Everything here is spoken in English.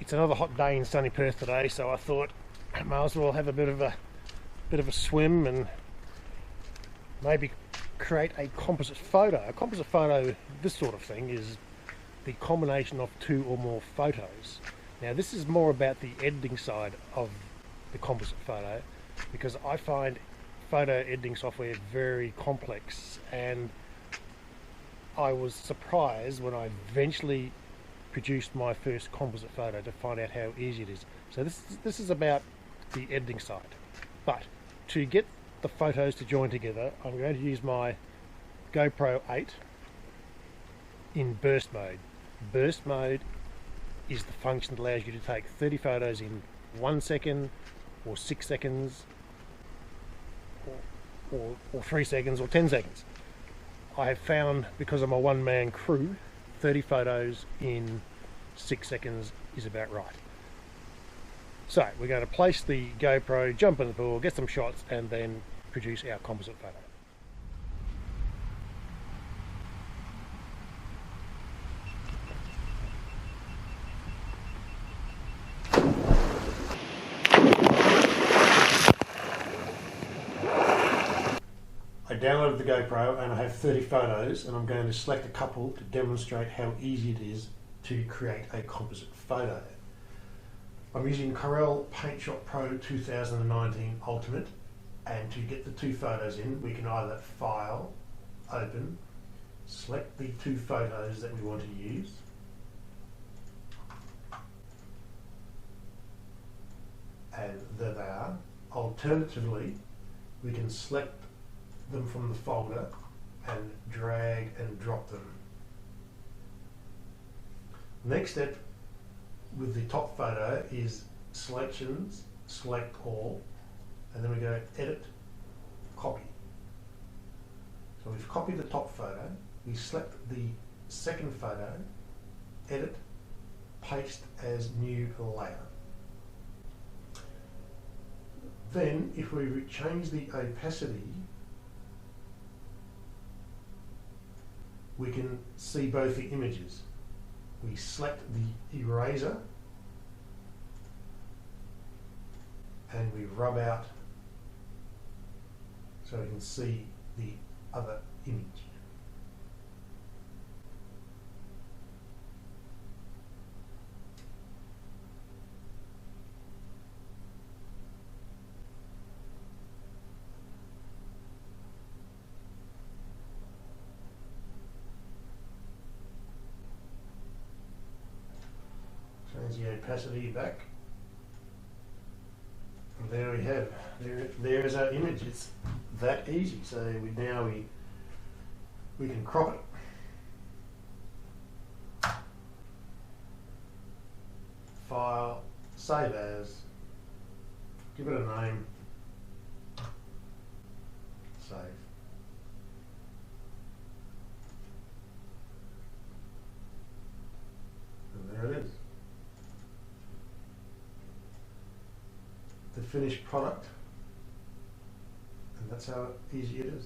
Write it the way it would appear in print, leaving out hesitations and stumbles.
It's another hot day in sunny Perth today, so I thought I may as well have a bit of a swim and maybe create a composite photo. A composite photo, this sort of thing, is the combination of two or more photos. Now this is more about the editing side of the composite photo, because I find photo editing software very complex, and I was surprised when I eventually produced my first composite photo to find out how easy it is. So this is about the editing side. But to get the photos to join together, I'm going to use my GoPro 8 in burst mode. Burst mode is the function that allows you to take 30 photos in 1 second or 6 seconds or 3 seconds or 10 seconds. I have found, because I'm a one-man crew, 30 photos in 6 seconds is about right. So we're going to place the GoPro, jump in the pool, get some shots, and then produce our composite photo. I downloaded the GoPro and I have 30 photos, and I'm going to select a couple to demonstrate how easy it is to create a composite photo. I'm using Corel Paintshop Pro 2019 Ultimate, and to get the two photos in, we can either File, Open, select the two photos that we want to use, and there they are. Alternatively, we can select them from the folder and drag and drop them. Next step with the top photo is selections, select all, and then we go edit, copy. So we've copied the top photo, we select the second photo, edit, paste as new layer. Then if we change the opacity, we can see both the images. We select the eraser and we rub out so we can see the other image. Change the opacity back, and there we have, there is our image. It's that easy. So we can crop it, file, save as, give it a name, save. And there it is. The finished product, and that's how easy it is.